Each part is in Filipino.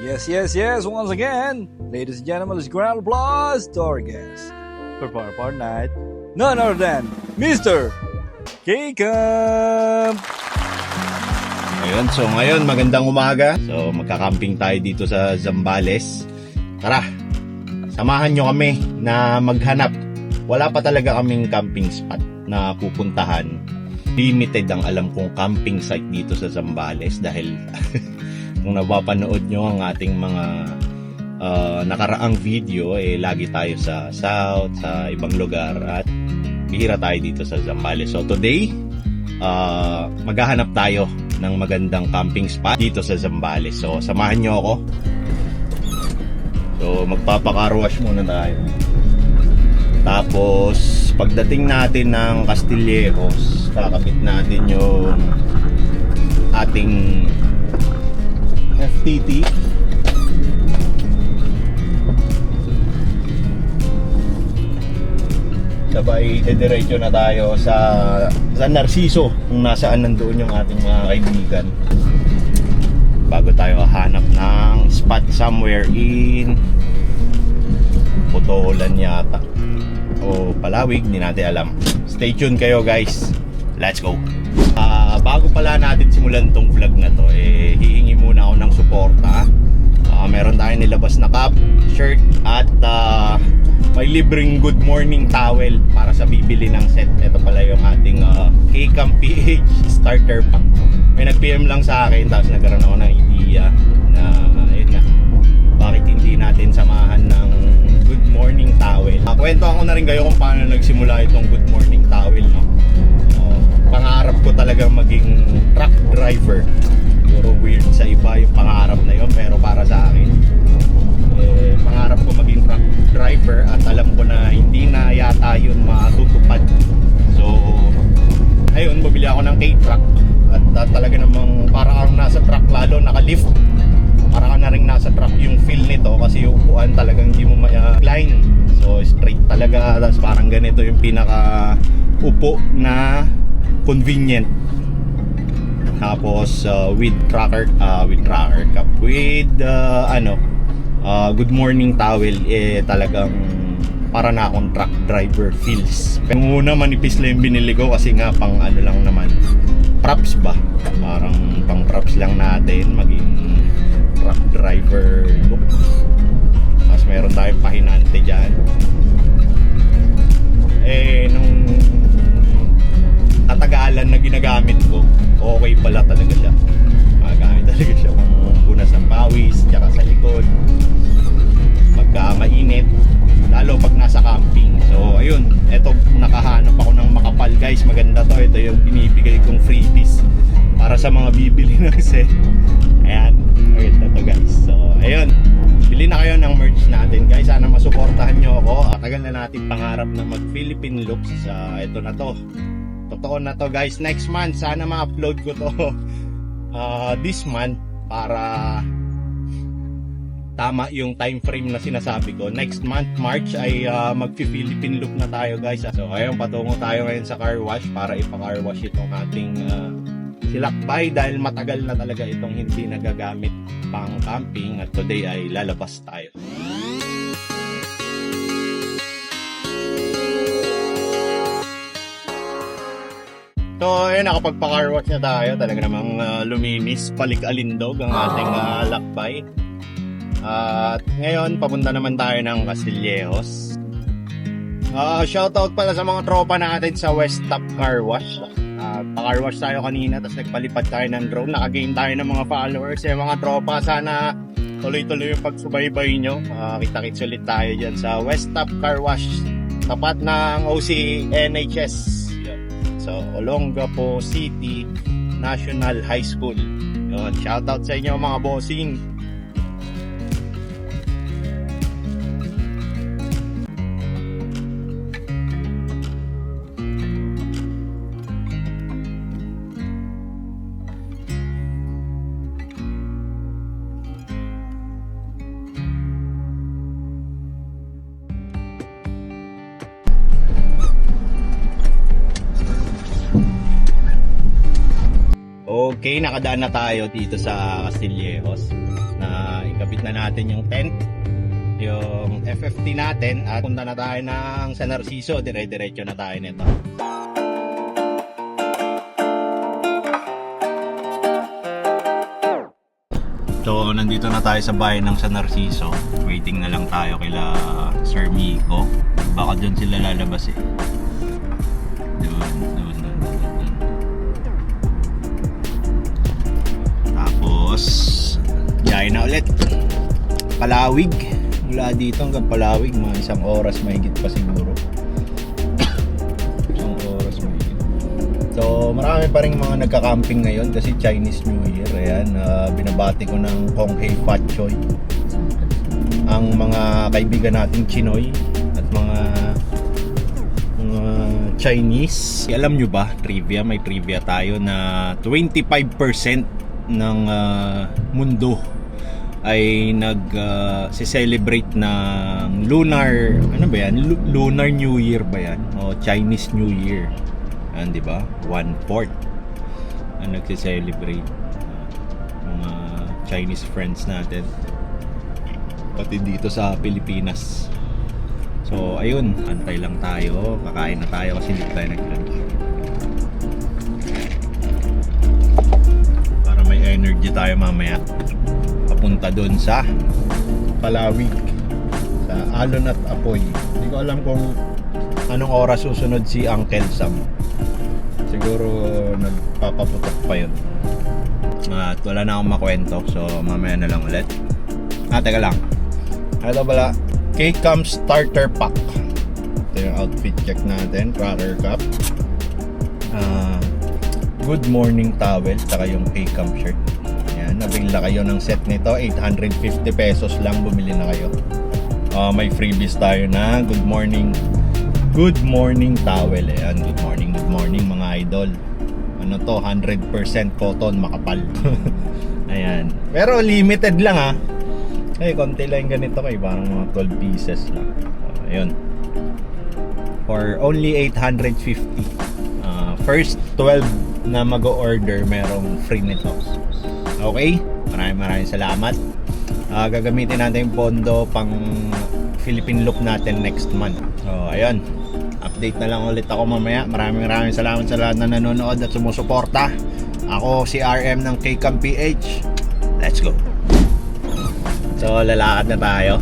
Yes. Once again, ladies and gentlemen, let's ground applause to our guest for Part Night. None other than Mr. K-Camp! Ayun, so ngayon magandang umaga. So magkakamping tayo dito sa Zambales. Tara, samahan nyo kami na maghanap. Wala pa talaga kaming camping spot na pupuntahan. Limited ang alam kong camping site dito sa Zambales dahil kung napapanood nyo ang ating mga nakaraang video, lagi tayo sa south, sa ibang lugar at bihira tayo dito sa Zambales. So today, maghahanap tayo ng magandang camping spot dito sa Zambales. So samahan nyo ako. So magpapakarwash muna tayo. Tapos pagdating natin ng Castillejos, kakabit natin yung ating FTT. Sabay dediretso na tayo sa San Narciso, kung nasaan nandoon yung ating mga kaibigan, bago tayo hanap ng spot somewhere in Putolan yata o Palawig, hindi natin alam. Stay tuned kayo guys, let's go. Bago pala natin simulan tong vlog na to, hihingi muna ako ng suporta. Meron tayong nilabas na cap, shirt at may libreng good morning towel para sa bibili ng set. Ito pala yung ating K-Camp PH starter pack. May nag-PM lang sa akin, tapos nagkaroon ako ng idea na ayun na, bakit hindi natin samahan ng good morning towel. Kwento ako na rin kayo kung paano nagsimula itong good morning towel, no? Pangarap ko talagang maging truck driver. Siguro weird sa iba yung pangarap na yun, pero para sa akin, pangarap ko maging truck driver at alam ko na hindi na yata yun matutupad. So ayun, bumili ako ng K-Truck at talaga namang para kang nasa truck, lalo naka-lift. Para ka na rin nasa truck yung feel nito kasi yung upuan talagang hindi mo ma-recline. So straight talaga, tapos parang ganito yung pinaka upo na convenient. Tapos with tracker cup, with good morning towel, talagang para na akong truck driver feels. Pero muna manipis lang yung binili ko kasi nga pang ano lang naman, props ba? Parang pang props lang natin maging truck driver look. Tapos meron tayong pahinante dyan. Nung katagalan na ginagamit ko, okay pala talaga siya. Magamit talaga siya kung punas ng pawis, tsaka sa likod pagka mainit, lalo pag nasa camping. So ayun, eto, nakahanap ako ng makapal guys. Maganda to, ito yung binibigay kong freebies para sa mga bibili ng set. Ayan, maganda to guys. So ayun, bili na kayo ng merch natin guys. Sana masuportahan nyo ako. Tagal na natin pangarap na mag Philippine looks. Ito na to, totoo na to guys. Next month sana ma-upload ko to this month para tama yung time frame na sinasabi ko. Next month, March, ay magpi-Philippine look na tayo guys. So ayun, patungo tayo ngayon sa car wash para ipa-car wash itong ating silakbay dahil matagal na talaga itong hindi nagagamit pang camping at today ay lalabas tayo. So ayun, nakapagpa-car wash na tayo. Talaga namang luminis, palik-alindog ang ating lakbay. At ngayon, papunta naman tayo ng Castillejos. Shoutout pala sa mga tropa natin sa West Top Car Wash. Pa-car wash tayo kanina, tapos nagpalipad tayo ng drone. Nakagain tayo ng mga followers. Mga tropa, sana tuloy-tuloy yung pagsubaybay nyo. Kita-kits ulit tayo dyan sa West Top Car Wash, tapat ng OC NHS. So, Olongapo City National High School. Yun, shoutout sa inyo mga bossing. Okay, nakadaan na tayo dito sa Castillejos na ikabit na natin yung tent, yung FFT natin, at punta na tayo ng San Narciso. Dire-diretso na tayo nito. So, nandito na tayo sa bahay ng San Narciso. Waiting na lang tayo kila Sir Miko. Baka dun sila lalabas eh. Dun. Tapos, jaya na ulit. Palawig. Mula dito hanggang Palawig, mga 1 oras mahigit pa siguro. 1 oras mahigit. So, marami pa rin mga nagka-camping ngayon kasi Chinese New Year. Ayan, binabati ko ng Kong Hei Fat Choi ang mga kaibigan nating Chinoy at mga Chinese. Alam nyo ba, may trivia tayo na 25% ng mundo ay nag-celebrate ng lunar, ano ba yan? Lunar New Year ba yan? O Chinese New Year. Yan, di ba? 1/4 ang nagse-celebrate. Mga Chinese friends natin. Pati dito sa Pilipinas. So, ayun. Antay lang tayo. Kakain na tayo kasi hindi tayo nag-lunch. Para may energy tayo mamaya. Papunta doon sa Palawig. Sa Alon at Apoy. Hindi ko alam kung anong oras susunod si Uncle Sam. Siguro nagpapaputok pa yun. At wala na akong makwento. So mamaya na lang ulit. Teka lang. Ito pala, K-Cam Starter Pack. Ito yung outfit check natin. Cracker Cup, Good Morning Towel, saka yung K-Cam shirt. Ayan, nabigla kayo ng set nito. 850 pesos lang, bumili na kayo. May freebies tayo na Good Morning Towel. Ayan, good morning mga idol. Ano to, 100% cotton, makapal. Ayan, pero limited lang ha. Konti lang ganito kay parang mga 12 pieces lang. Ayun, for only 850. First 12 na mag-order merong free nito. Okay, maraming salamat. Gagamitin natin yung pondo pang Philippine Loop natin next month. So ayun, update na lang ulit ako mamaya. Maraming salamat sa lahat na nanonood at sumusuporta. Ako si RM ng K-Cam PH. Let's go. So lalakad na tayo.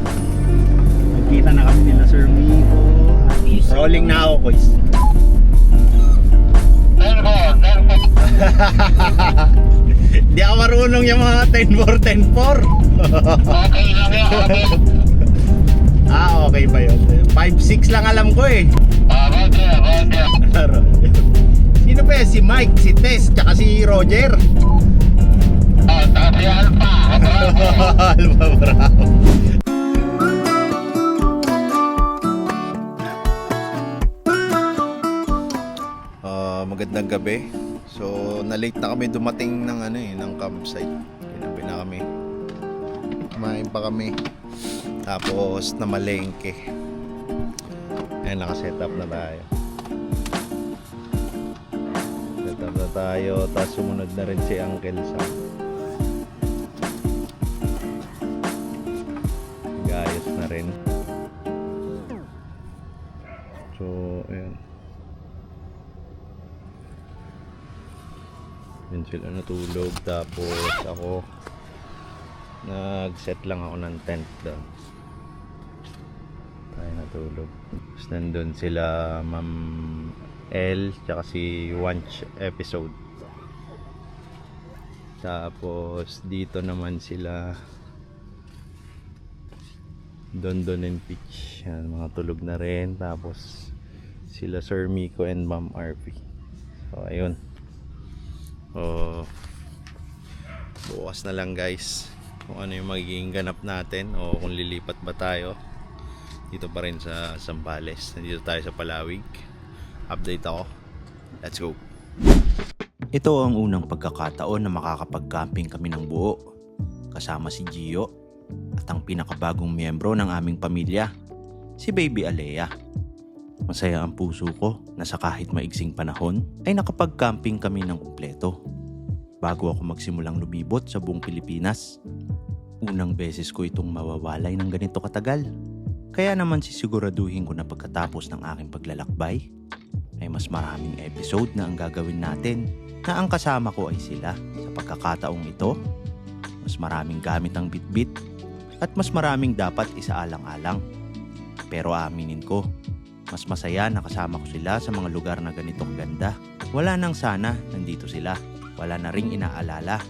Magkita na kami nila Sir Miko. Rolling na ako, boys. Di ako marunong yung mga 10-4. Okay lang yun, okay. Okay ba yun? 5-6 lang alam ko eh. Roger. Sino ba yan? Si Mike, si Tess, tsaka si Roger. Sabi Alpha. Alpha, bravo. Magandang gabi. So, na-late na kami dumating ng campsite. Kinabi na kami. Kumain pa kami. Tapos namalengke. Ayan, nakaset up na tayo. Set up na tayo. Tapos sumunod na rin si Uncle Sam. Gayos na rin. So, ayan. Yan sila natulog. Tapos ako nag-set lang ako ng tent doon. Tayo natulog. Tapos nandun sila Ma'am L tsaka si Wanch episode. Tapos dito naman sila Don and Peach. Yan, mga tulog na rin. Tapos sila Sir Miko and Ma'am RP. So ayun. Bukas na lang guys kung ano yung magiging ganap natin o kung lilipat ba tayo dito pa rin sa Zambales. Nandito tayo sa Palawig. Update ako. Let's go. Ito ang unang pagkakataon na makakapag-camping kami ng buo kasama si Gio at ang pinakabagong miyembro ng aming pamilya, si Baby Alea. Masaya ang puso ko na sa kahit maigsing panahon ay nakapag-camping kami ng kumpleto. bago ako magsimulang lumibot sa buong Pilipinas. Unang beses ko itong mawawalay ng ganito katagal. Kaya naman sisiguraduhin ko na pagkatapos ng aking paglalakbay ay mas maraming episode na ang gagawin natin na ang kasama ko ay sila. Sa pagkakataong ito, mas maraming gamit ang bitbit at mas maraming dapat isaalang-alang. Pero aaminin ko, mas masaya na kasama ko sila sa mga lugar na ganito kaganda. Wala nang sana, nandito sila. Wala na ring inaalala.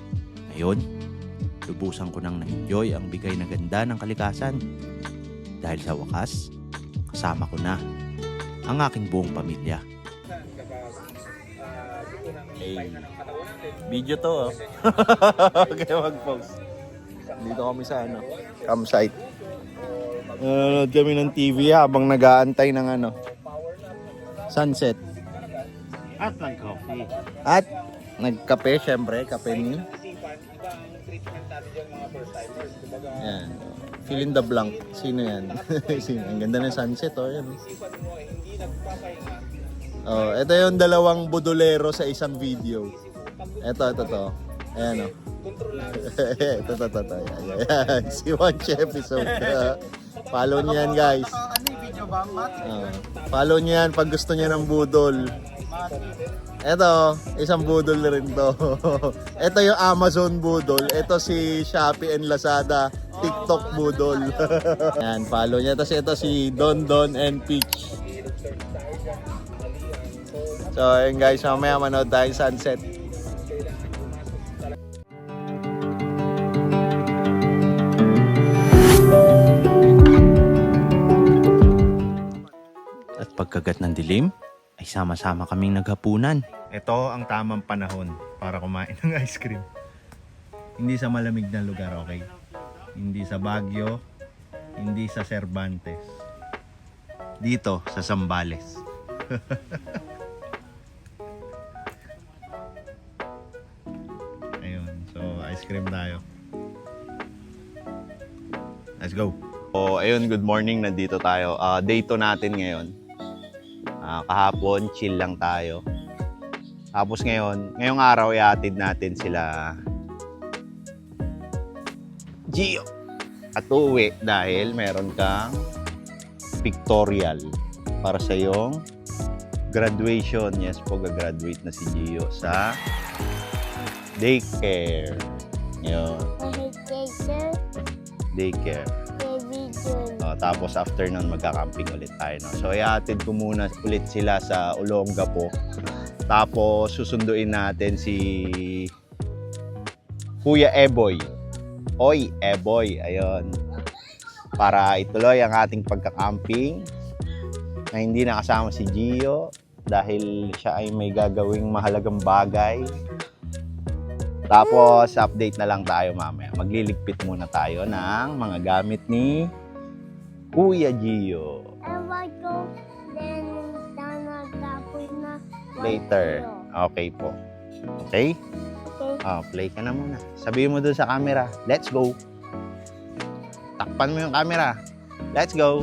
Ngayon, lubusan ko nang na-enjoy ang bigay na ganda ng kalikasan. Dahil sa wakas, kasama ko na ang aking buong pamilya. Hey, video to oh. Kaya mag-post. Dito kami sa campsite. Nanonood kami ng TV habang nag-aantay ng sunset. At nag-coffee. At nagkape, syempre, kape ni. Yan. Fill in the blank. Sino yan? Sino? Ang ganda ng sunset, oh. Yan. Oh, ito yung dalawang budolero sa isang video. Ito. Ayan, oh. ito. Ayan. Si Watch episode. Follow niyo yan, guys. Follow niyo yan pag gusto niya ng budol. Ito, isang budol na rin to. Ito yung Amazon budol. Ito si Shopee and Lazada TikTok budol. Yan, follow niya. Tapos ito si Don and Peach. So, ayun guys, mamaya manood tayo sunset. At pagkagat ng dilim, ay sama-sama kaming naghapunan. Ito ang tamang panahon para kumain ng ice cream. Hindi sa malamig na lugar, okay? Hindi sa Baguio, hindi sa Cervantes. Dito, sa Zambales. Ayun, so ice cream tayo. Let's go! So, ayun, good morning. Nandito tayo. Day 2 natin ngayon. Kahapon, chill lang tayo. Tapos ngayong araw, iatid natin sila Gio at uuwi dahil meron kang pictorial para sa iyong graduation. Yes po, gagraduate na si Gio sa daycare. Yun. Daycare. Tapos after nun, magka-camping ulit tayo. No? So, iatid ko muna ulit sila sa Olongapo. Tapos, susunduin natin si Kuya Eboy. Oy, Eboy. Ayun. Para ituloy ang ating pagka-camping na hindi nakasama si Gio dahil siya ay may gagawing mahalagang bagay. Tapos, update na lang tayo mamaya. Magliligpit muna tayo ng mga gamit ni Kuya Gio. Later. Okay po. Okay? Play ka na muna. Sabihin mo dun sa camera, let's go. Takpan mo yung camera. Let's go.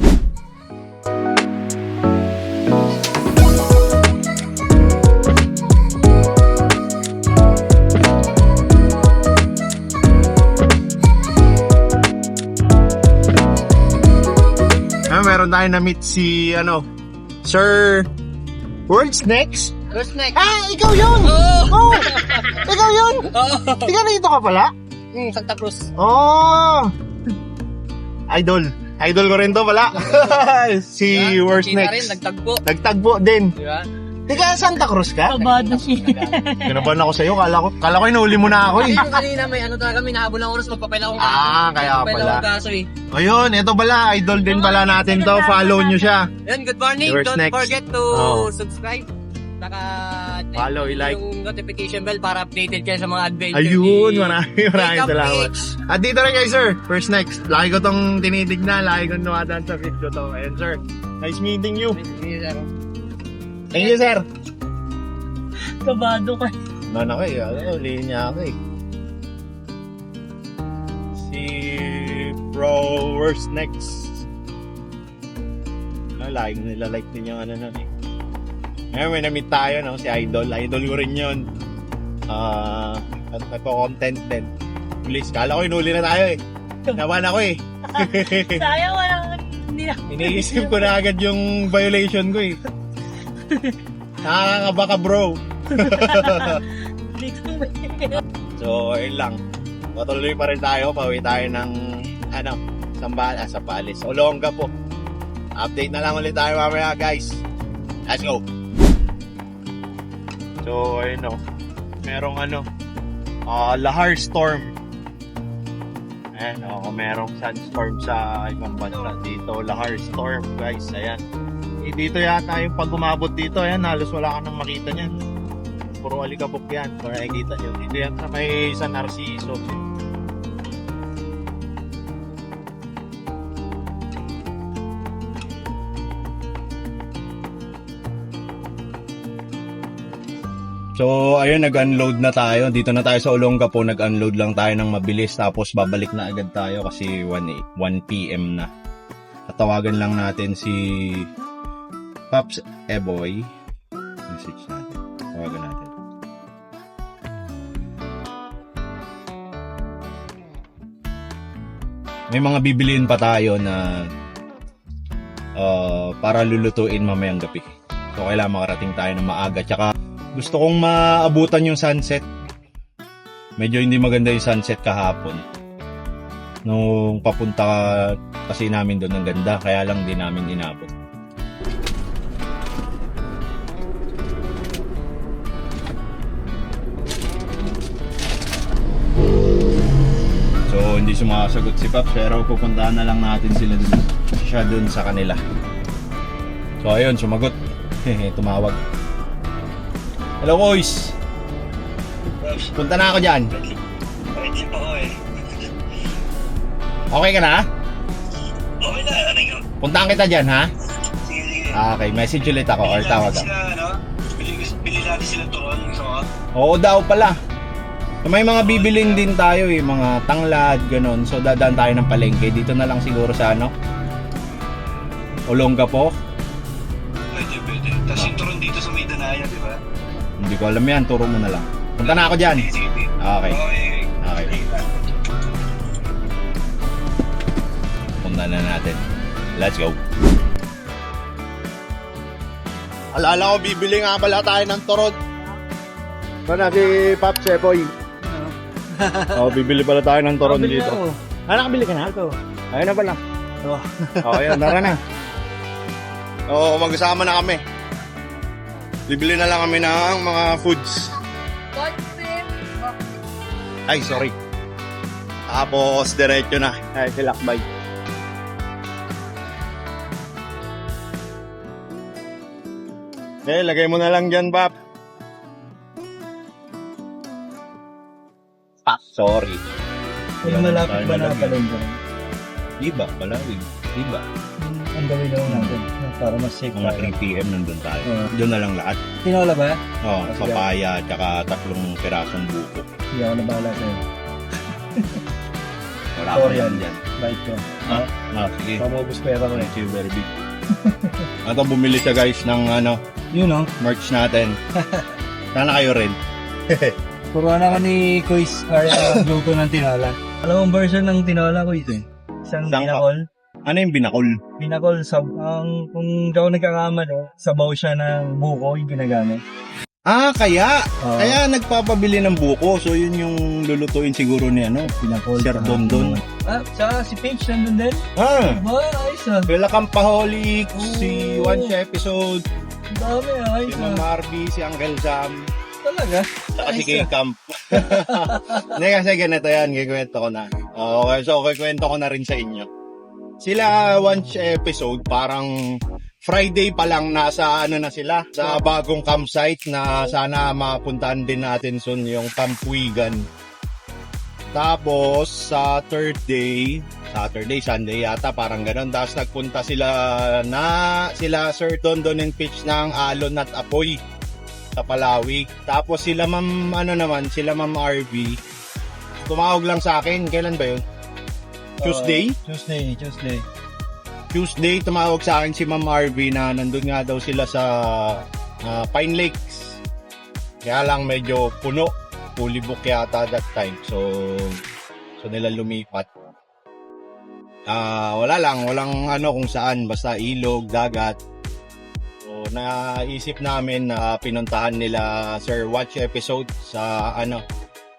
Meron tayo na-meet si, Sir World's Next? Who's next? Ikaw yun! Oh! Ikaw yun! Ikaw na ito ka pala? Santa Cruz. Oh! Idol ko rin to pala. Si World's Next. Next. Nagtagpo. Nagtagpo din. Diba? Tika, Santa Cruz ka? Kabado siya. Kinabahan ako sa'yo. Kala ko inuli mo na ako eh. Yung kanina may talaga, may nahabol ng oras, magpapaila akong Kaya pala. kaso eh. Ayun, ito pala. Idol din pala natin to. Follow nyo siya. Yan, good morning. Yours Don't next. forget to Oh. subscribe. Follow, i-like. Yung notification bell para updated kayo sa mga adventure. Ayun, ni maraming Wake Up salamat. Beach. At dito rin kayo, sir. First Next. Laki ko tong tinitignan. Laki ko nuwadaan sa video to. Ayun, sir. Nice meeting you. Thank you, sir. Kabado ka. Ako eh. Ulihin niya ako eh. Si Bro Worst Next. Like din yung nun eh. Ngayon may na-meet tayo, no? Si Idol. Idol ko rin yun. At nagko-content din. Please, kala ko inuli na tayo eh. Naman ako eh. Sayang walang hindi na. Iniisip ko na agad yung violation ko eh. Nakakaba ka bro. Hindi ko So, ayun lang. Patuloy pa rin tayo. Pauwi tayo ng, Sambales. Olonga po. Update na lang ulit tayo mamaya, guys. Let's go. So, ayun o. Merong Lahar Storm. Ayan, merong sunstorm sa ibang bansa. Dito, Lahar Storm, guys. Ayan. Dito yata yung pag umabot dito, ayan, halos wala ka nang makita niyan. Puro alikabok yan. Kung nakikita nyo. Dito yan sa may San Narciso. So, ayun, nag-unload na tayo. Dito na tayo sa Olongapo. Nag-unload lang tayo ng mabilis. Tapos, babalik na agad tayo kasi 1 PM na. Tatawagan lang natin si Pops Eboy. Message natin. Tawagan natin. May mga bibiliin pa tayo na para lulutuin mamayang gabi. So, kailangan makarating tayo ng maaga. Tsaka, gusto kong maabutan yung sunset. Medyo hindi maganda yung sunset kahapon. Nung papunta kasi namin doon, ang ganda. Kaya lang din namin inabot. So, hindi sumasagot si Pops. Pero pupuntahan na lang natin siya doon sa kanila. So, ayun, sumagot. Tumawag. Hello, boys. Punta na ako dyan. Ready pa ko eh. Okay ka na? Okay na, ano yun? Puntaan kita dyan, ha? Sige, sige. Okay, message ulit ako or tawag ako. Bili natin sila turon, yung sama. Oo daw pala. So, may mga bibiling din tayo eh, mga tanglad, ganun. So, dadaan tayo ng palengke. Dito na lang siguro sa Olongapo. Pwede. Tapos yung turon dito sa Maydanaya, di ba? Hindi ko alam yan, turo mo na lang. Punta na ako dyan. Sige. Okay. Okay. Punta na natin. Let's go. Alala ko, bibili nga pala tayo ng turod. Ito na si Pops Eboy. Bibili pala tayo ng turon dito. Nakabili ka na? Ito. Ayun na pala. Ayun, tara na. Mag-usama na kami. Bibili na lang kami ng mga foods. Ay, sorry. Tapos, diretso na. Ay, silakbay. Lagay mo na lang dyan, Bap. Sorry. Malapit ba na palengke? Iba, palawig. Iba. Ang gawin lang natin para mas safe Mga tayo. 3 PM nandun tayo. Doon na lang lahat. Tinola ba? Papaya, tsaka 3 pirasong buko. Hindi ako nabahala sa'yo. Wala ko yan dyan. Bait ko. Sige. Pamubos pera ko eh. Thank you very big. Ito, bumili siya guys ng Yun o. merch natin. Sana kayo rin. Puruan ako ni Kuis Arya luto ng tinola. Alam mo version ng tinola, Kuis eh? Isang Saan ka? binakol. Ano yung binakol? Binakol, kung di ako nagkakamali, sabaw siya ng buko yung ginagamit. Kaya nagpapabili ng buko. So yun yung lulutuin siguro ni Binakol. Sir Dondon. Tsaka si Paige nandun din. Ba, ayos ah. Sila Kampaholic, si One Episode, Ang dami ah, ayos si Ma'am ah. Marby, si Uncle Sam, Talaga? saka si Ayos King ah. Camp. Hindi kasi ganito yan, kikwento ko na. Okay, so kikwento ko na rin sa inyo. Sila One Episode, parang Friday pa lang nasa na sila sa bagong campsite na sana mapuntahan din natin soon, yung Pampuigan. Tapos Saturday, Sunday yata, parang ganun. Tapos nagpunta sila Sir Dondon and Pitch ng Alon at Apoy sa Palawig. Tapos sila Ma'am RV, tumawag lang sa akin. Kailan ba yun? Tuesday, tumawag sa akin si Ma'am RV na nandun nga daw sila sa Pine Lakes. Kaya lang medyo puno. fully book yata that time. So nila lumipat. Walang ano kung saan, basta ilog, dagat. So naisip namin na pinuntahan nila Sir Watch episode sa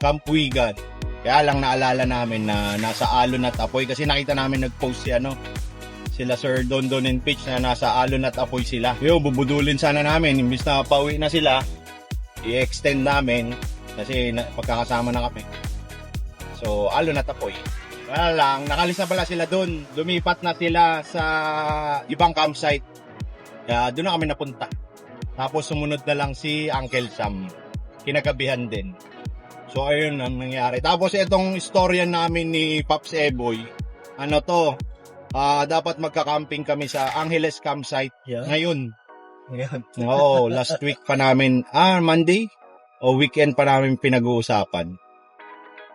Camp Wigan. Kaya lang naalala namin na nasa Alon at Apoy kasi nakita namin nag-post sila Sir Dondon and Pitch na nasa Alon at Apoy sila. Bubudulin sana namin, imbis na pauwi na sila, i-extend namin kasi pagkakasama na kami. So Alon at Apoy. Wala lang, nakalis na pala sila doon. Lumipat na sila sa ibang campsite. Kaya doon na kami napunta. Tapos sumunod na lang si Uncle Sam. Kinagabihan din. So ayun ang nangyari. Tapos itong istorya namin ni Pops Eboy, dapat magka-camping kami sa Angeles campsite ngayon. Oo, last week pa namin, Monday o weekend pa namin pinag-uusapan.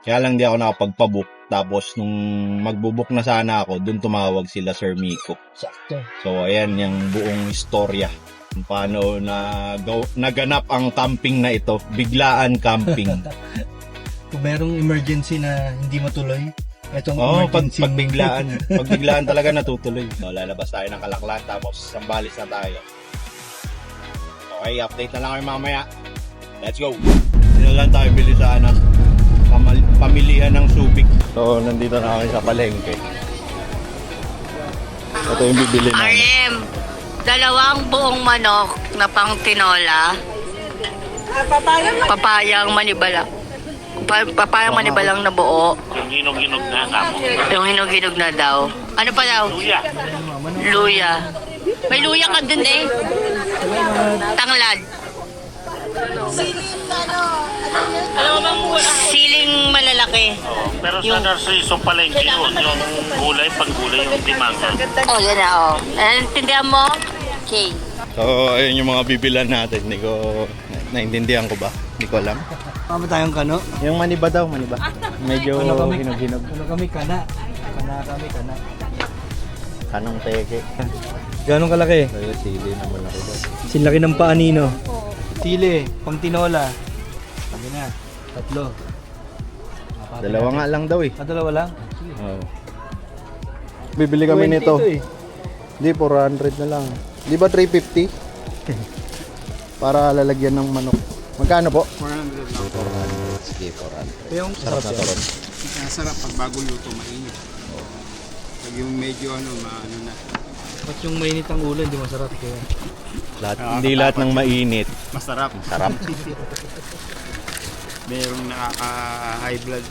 Kaya lang di ako nakapagpabook. Tapos nung magbubook na sana ako, dun tumawag sila Sir Miko. Sakto. So ayan yung buong istorya. Paano naganap ang camping na ito. Biglaan camping. Kung merong emergency na hindi matuloy, itong emergency. Pagbiglaan talaga natutuloy. So, lalabas tayo ng Kalaklan tapos Sambales na tayo. Okay, update na lang kami mamaya. Let's go! Dito lang tayo bili sa pamilihan ng Subic. So, nandito na kami sa palengke. Ito yung bibili namin. Dalawang buong manok na pang tinola. Papayang manibala. Papayang manibalang na buo. Yung hinog-hinog na kamo. Yung hinog-hinog na daw. Ano pa daw? Luya. Luya. May luya ka dun eh. Tanglad. Siling malalaki. Pero sa Narciso palengke yun, yung gulay, pag-gulay, yung dimanga. Oh, yan na oh. Naintindihan mo? Okay. So, ayun yung mga bibilan natin. Hindi ko naintindihan ko ba? Hindi ko alam. Tama tayong kano. Yung maniba daw, maniba. Medyo hinog-hinog. Kami kana. Kami kana. Kanong teke. Gano'ng kalaki? Kaya sili na malaki daw. Silaki ng paanino. Sili, pang tinola. Sabi na, 3. Dalawa nga lang daw eh. Dalawa lang? Oo. Bibili kami 20 nito. ito eh. Hindi, 400 na lang. Di ba 350? Para lalagyan ng manok. Magkano po? 400. Sige, 400. Yung Sarap na to. Masarap pag bago luto, mainit. Pag yung medyo maano na. Ba't yung mainit ang ulo, hindi masarap kaya? Hindi lahat ng mainit. Masarap. Sarap. Merong nakaka-high blood.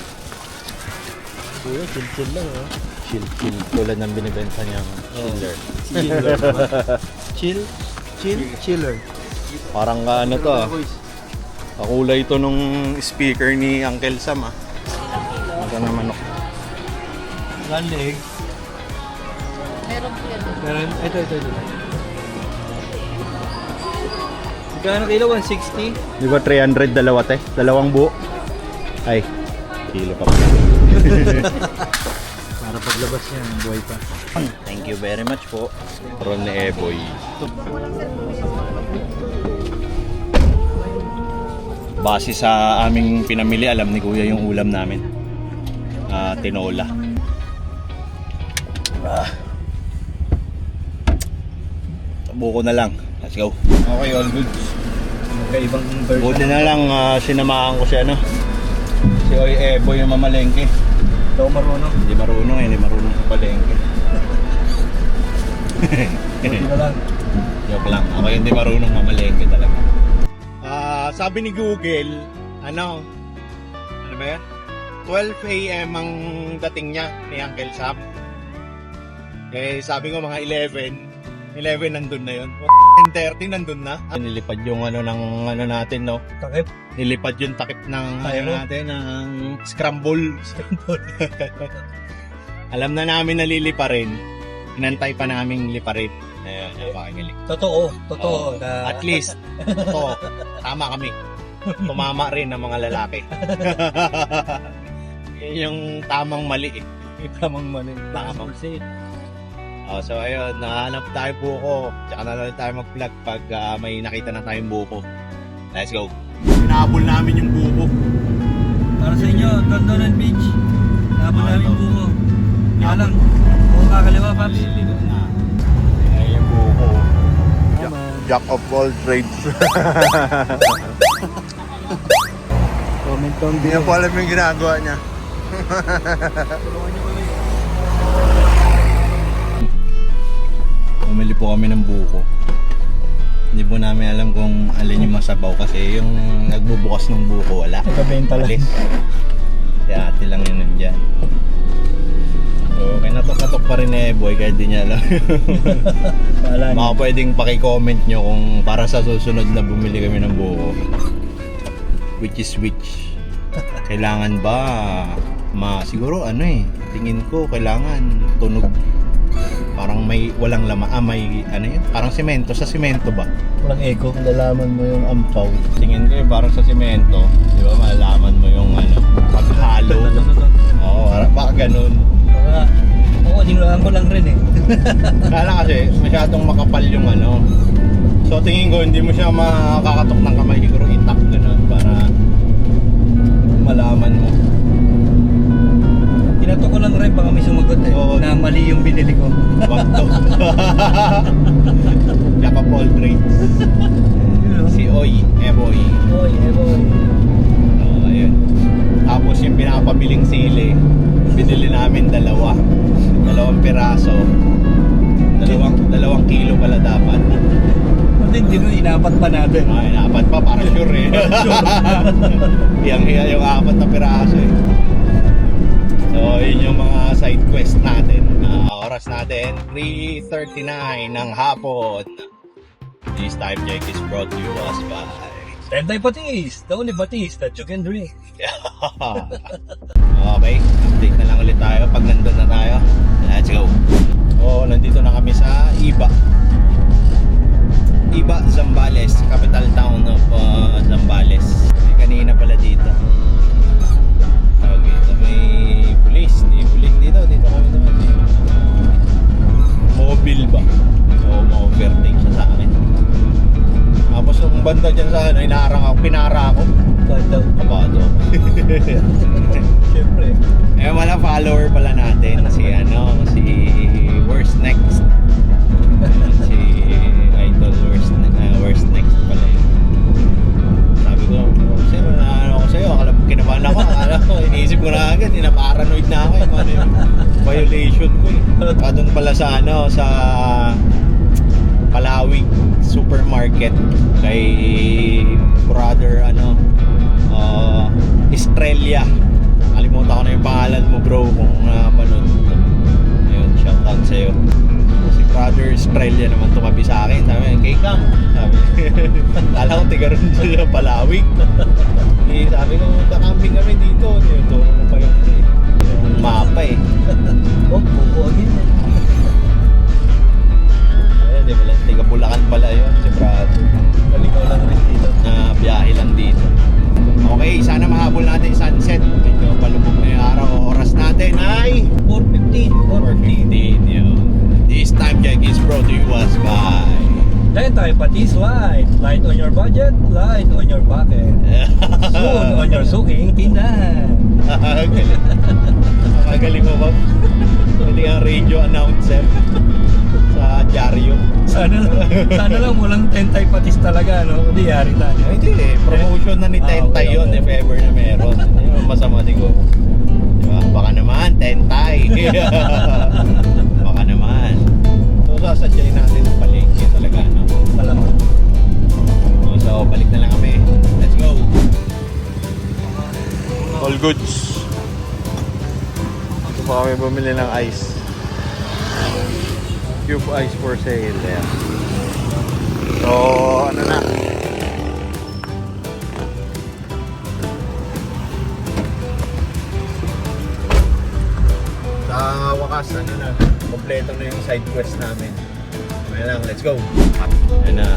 Kuya, chill lang oh. Chill. Tulad ng binibenta niyang chiller. Chiller. Parang ano to ah. Kakulay ito nung speaker ni Uncle Sam ah. Ito na manok. Galig. Meron, ito. Gano'ng kilo? 160? Di ba 300 dalawa te? Dalawang buo? Ay, kilo pa pala. Para paglabas niya, buhay pa. Thank you very much po. Ron ni Eboy. Base sa aming pinamili, alam ni Kuya yung ulam namin. Tinola. Buko na lang. Let's go. Okay, all good. Magkaibang version. Buti na lang sinamahan ko si si Oy Eboy yung mamalengke. Daw marunong. Hindi marunong sa palengke. Buti na lang. Joke lang. Ako hindi marunong mamalengke talaga. Sabi ni Google, ano ba yan? 12 a.m. ang dating niya ni Uncle Sam. Eh, sabi ko mga 11 nandun na yun. 10:30 nandun na. Nilipad yung natin, no? Takip. Nilipad yung takip ng natin, ng scramble. Alam na namin na liliparin. Inantay pa namin liparin. Ayan, Totoo. At least, tama kami. Tumama rin ng mga lalaki. Yun yung tamang mali eh. Tamang mali. Tamang. So ayun, nahanap tayo buko. Tsaka na lang tayo mag-vlog pag may nakita na tayong buko. Let's go. Hinabol namin yung buko. nyo, Dondonan Beach. Nahabol namin yung buko. Kaya lang, buko kakaliwa, Paps. Ay, yung buko. Jack of all trades. Comment down Hindi na po alam yung ginagawa niya. Bumili po kami ng buko. Hindi po namin alam kung alin yung masabaw kasi yung nagbubukas ng buko wala. Nagkabenta lang. Alis. Kaya ate lang yun nandyan. So, kinatok-katok pa rin eh boy kahit di niya alam. Pala Baka pwedeng paki-comment nyo kung para sa susunod na bumili kami ng buko. Which is which? Kailangan ba siguro ano eh, tingin ko kailangan tunog. Parang may walang laman, may ano yun, parang semento, sa semento ba? Walang echo. Malalaman mo yung ampaw. Tingin ko parang sa semento, di ba malalaman mo yung ano, paghalo. Oo, baka ganun. Oo, dinulaan ko lang rin eh. Kala kasi masyadong makapal yung ano. So tingin ko hindi mo siya makakatok ng kamay, siguro itak ganun para malaman mo. Tinato ko lang rin, baka may sumagot eh. Oo. Na mali yung binili ko. Wag to. Jack of all trades. Si Oy, Eboy. Boy, boy. Oh, ayun. Tapos yung pinapabiling sili, binili namin dalawang piraso. Dalawang kilo pala dapat. Pati hindi nun, inapat pa natin. Ay, apat pa para sure eh. Yung apat na piraso eh. So, yun yung mga side quest natin. Oras natin, 3:39 ng hapon. This time check is brought to us by Tentay Patis, the only Patis that you can drink. Okay, update na lang ulit tayo pag nandun na tayo. Let's go. Nandito na kami sa Iba, Zambales, capital town of Zambales. Kanina pala dito. Okay, may police. Police dito kami naman. Mobile ba? So, ma-overtake siya sa akin. Tapos yung banda dyan sa ano, pinara ako. Kabado. Siyempre. Wala follower pala natin. Si Worst Next. Si Idol Worst Next pala yun. Sabi ko, sir, ako sa'yo. Kinabahan ako. Iniisip ko na agad. Paranoid na ako. Ano yung violation ko eh. Doon pala sa Palawig Supermarket kay brother Estrella. Kalimutan ko na yung pangalan mo bro kung napanood mo to. Ayun, shoutout sa'yo. Si brother Estrella naman tumabi sa akin. Sabi, kay Cam. Sabi, alam ko tiga rin sa Palawig. Sabi ko, kakamping kami dito. Ito mo pa yung mapa eh. Buko again. Di ba lang, tiga Bulacan pala yun, si brother. Baligaw lang rin dito. Na biyahe lang dito. Okay, sana mahabol natin yung sunset. Medyo palubog na yung araw. Oras natin ay 4:15. yun. This time check is brought to us by Tentay Patis Light. Light on your budget, light on your pocket. Soon on your suking tindahan. Magaling mo ba? Pwede ang radio announcer sa dyaryo. Sana lang walang Tentay Patis talaga, no? Hindi yari tayo. Hindi eh, promotion na ni Tentay okay, yun okay. if ever na meron. Hindi naman masama siguro. Diba? Baka naman, Tentay. Baka naman. So sasadyain natin ang palengke talaga, no? Malamang. So balik na lang kami. Let's go. All goods. Ito pa kami bumili ng ice. Cube ice for sale. Yan. So, ano na? Sa wakas, kompleto na yung side quest namin. Kaya lang, let's go. Yan na,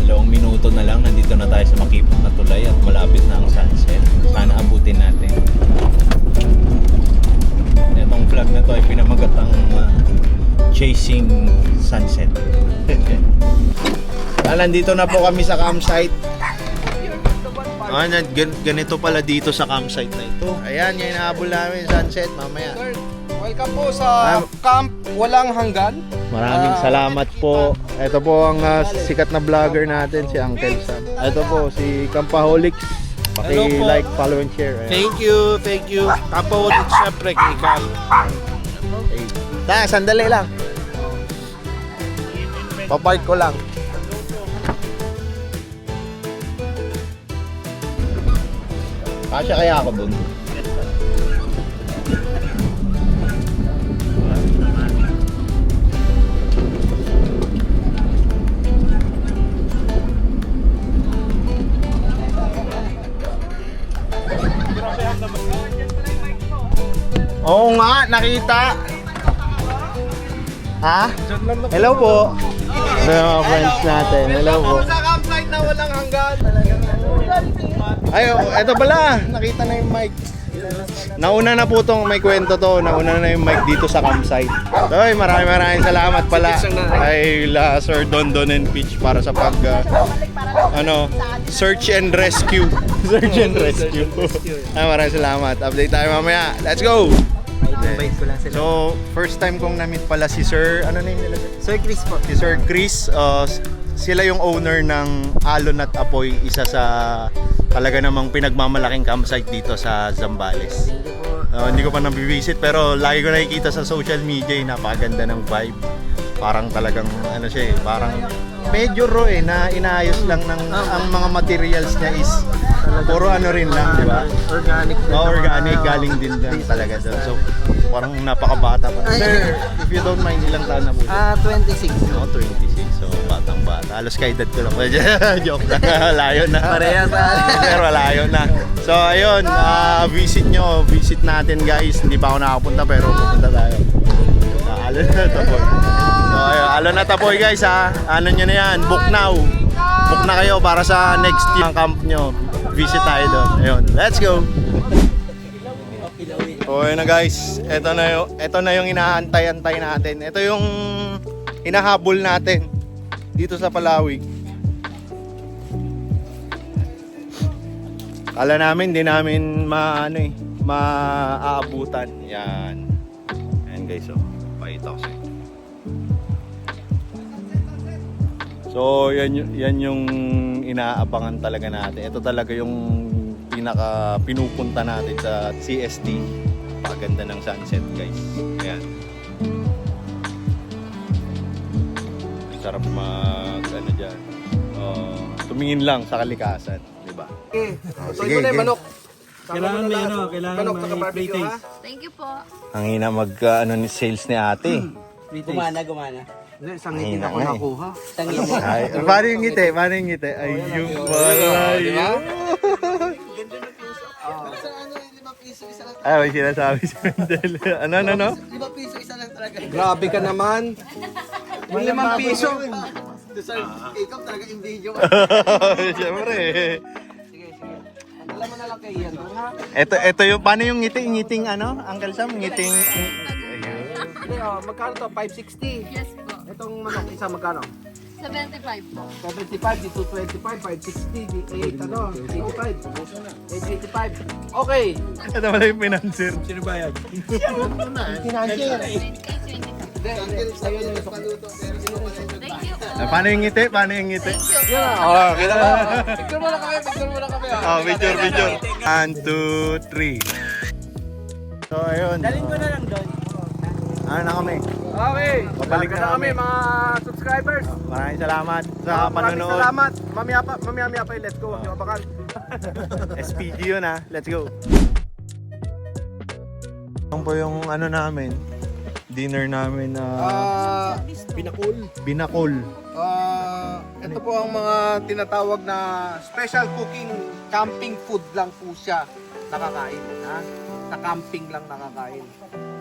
2 minuto na lang, nandito na tayo sa makipot na tulay at malapit na ang sunset. Sana abutin natin. Itong vlog na to ay pinamagat ang Chasing Sunset. Nandito na po kami sa campsite. Ganito pala dito sa campsite na ito. Ayan, yung inaabol namin sunset mamaya. Sir, welcome po sa Camp Walang Hanggan. Maraming salamat po. Ito po ang sikat na vlogger natin, si Uncle Sam. Ito po, si Campaholics. Paki-like, follow, and share. Ayan. Thank you. Kapawagit syempre kay Cam. Sandali lang. Papark ko lang. Kasya kaya ako dun? Oo nga, nakita. Ha? Hello po. Ito yung mga friends natin. Hello po. Sa campsite na walang hanggan. Ay, eto pala. Nakita na yung mic. Nauna na po tong may kwento to. Nauna na yung mic dito sa campsite. So, maraming salamat pala kay Sir Dondon and Peach para sa pag search and rescue. Search and rescue. Maraming salamat. Update tayo mamaya. Let's go! So, first time kong na-meet pala si Sir, ano name nila? Sir Chris po. Si Sir Chris, sila yung owner ng Alon at Apoy, isa sa talaga namang pinagmamalaking campsite dito sa Zambales. Hindi ko pa nabivisit pero lagi ko nakikita sa social media, napakaganda ng vibe. Parang talagang ano siya parang medyo raw na inaayos lang ng ang mga materials niya is puro ano rin lang, di ba? Organic. Organic, galing din lang talaga doon. So, parang napakabata pa. Sir, if you don't mind, ilang taon na po siya? 26. 26. So, batang-bata. Halos kaedad ko lang. Joke lang. Layo na. Parehas. Pero layo na. So, ayun. Visit natin guys. Hindi pa ako nakapunta pero pupunta tayo. Alon na Tapoy. So, ayun. Alon na Tapoy guys ha. Ano nyo na yan? Book now. Book na kayo para sa next year camp nyo. Visit tayo doon. Ayun. Let's go. So, ayun na guys. Ito na yung inaantay-antay natin. Ito yung hinahabol natin dito sa Palawig. Kala namin, di namin maaabutan. Yan. Ayan guys, so. Pakita ko sa'yo. So, yan yung inaabangan talaga natin. Ito talaga yung pinaka pinupunta natin sa CST. Paganda ng sunset guys. Ayan. Sarap ano dyan. Tumingin lang sa kalikasan, di ba? Sige, na yung manok. Kailangan may kailangan may pre-taste. Thank you po. Ang ina ni sales ni ate. Gumana. Sangitin ako nakuha. Ay, paano yung ngiti? Ayun pala yun. Ay, may sinasabi si Mendel. Ano? 5 piso isa lang talaga. Grabe ka naman. Yung 5 piso. Ikaw talaga yung video. Siyempre. Sige. Alam mo na lang kay Ian. Ito yung, paano yung ngiting ano? Uncle Sam, ngiting. Hindi, magkano to? 560. Yes po. Itong manok, isa magkano? 75 po. 75, dito 25, 560, di 8, 85. 885. Okay. Ito pala yung financer. Sino bayad? Financier. Thank you. Paano yung ngiti? Yeah. Kita ba? Picture muna kami. Picture. 1, 2, 3. So, ayun. Dalhin ko na lang doon. Ano na kami? Okay. Babalik na kami. mga subscribers. Maraming salamat sa Maraming panonood. salamat. Mamaya pa. Let's go. Huwag niyo abangan. SPG yun ha. Let's go. Ano po yung ano namin? Dinner namin na binakol. Ito po ang mga tinatawag na special cooking camping food lang po siya nakakain. Ha? Sa camping lang nakakain.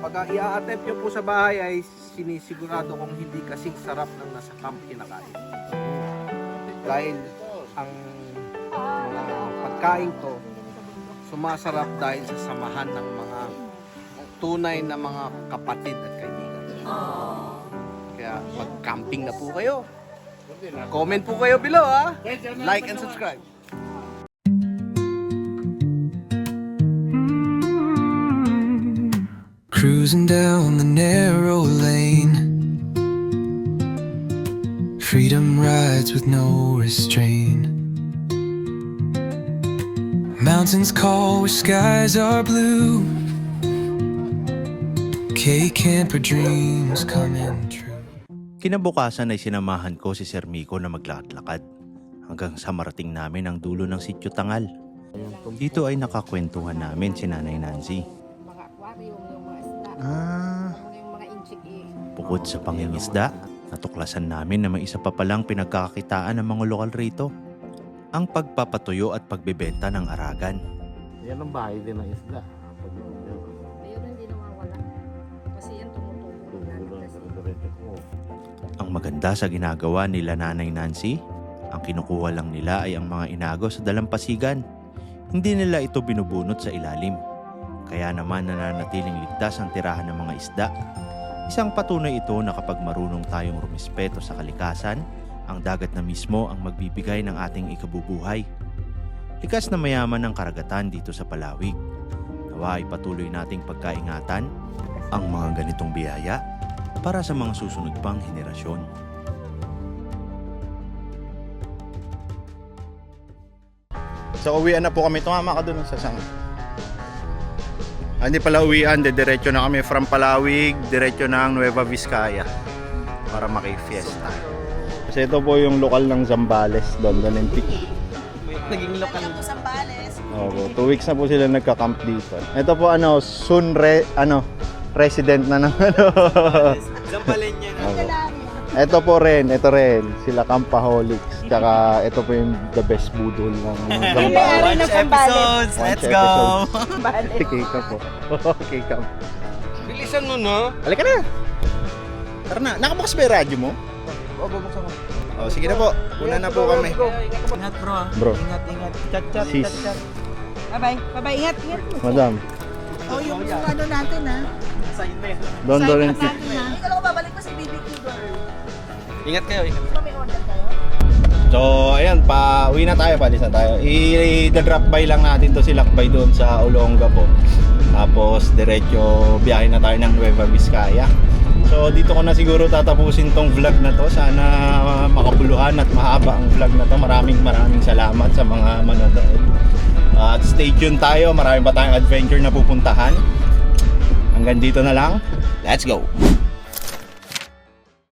Pag i-attempt nyo po sa bahay ay sinisigurado kong hindi kasing sarap ng nasa camp kinakain. Dahil ang mga pagkain to sumasarap dahil sa samahan ng mga tunay na mga kapatid at kaibigan. Kaya mag-camping na po kayo. Comment po kayo below ha. Like and subscribe. Cruising down the narrow lane. Freedom rides with no restraint. Mountains call where skies are blue. K-camper dreams coming true. Kinabukasan ay sinamahan ko si Sir Miko na maglakad-lakad hanggang sa marating namin ang dulo ng Sitio Tangal. Dito ay nakakwentuhan namin si Nanay Nancy. Mga aquarium, yung mga isda. Yung mga inchiki. Bukod sa pangingisda, natuklasan namin na may isa pa palang pinagkakakitaan ng mga lokal rito. Ang pagpapatuyo at pagbebenta ng aragan. Yan ang bahay din ng isda. Ayun, hindi nawawala. Kasi yan tumutulong namin kasi. Ang maganda sa ginagawa nila Nanay Nancy, ang kinukuha lang nila ay ang mga inago sa dalampasigan. Hindi nila ito binubunot sa ilalim. Kaya naman nananatiling ligtas ang tirahan ng mga isda. Isang patunay ito na kapag marunong tayong rumispeto sa kalikasan, ang dagat na mismo ang magbibigay ng ating ikabubuhay. Likas na mayaman ang karagatan dito sa Palawig. Nawa ay patuloy nating pagkaingatan ang mga ganitong biyaya para sa mga susunod pang henerasyon. So uwian na po kami. Tumama ka doon sa sang. Hindi pala uwian, diretso na kami from Palawig, diretso na ang Nueva Vizcaya para maki-fiesta. Kasi ito po yung lokal ng Zambales, Don Beach. Naging lokal. Opo, 2 weeks na po sila nagka-camp dito. Ito po resident na ng Zampalen niya. Ito rin, sila Campaholics. Tsaka ito po yung the best budol ng Zambales. Watch episodes. Let's go. Okay ka po. Okay ka. Bilisan mo, no? Halika na. Tara na. Nakabukas ba yung radyo mo? Oo, bubuksan mo. Oh, sige na po. Una na po kami. Ingat, bro. Bro. Ingat. Chat. Sis. Bye-bye. Bye-bye. Ingat. Madam. O yung ano natin ha. Sign mo yun. Don Beach. Hindi ka lang babalik mo si BBQ girl. Ingat kayo. May order kayo? So, ayan, uwi na tayo, palis na tayo. I-drop by lang natin to si Lakbay doon sa Olonga po. Tapos, diretso biyahe na tayo ng Nueva Vizcaya. So, dito ko na siguro tatapusin tong vlog na to. Sana makabuluhan at mahaba ang vlog na to. Maraming salamat sa mga manonood. At stay tuned tayo, marami pa tayong adventure na pupuntahan. Hanggang dito na lang. Let's go!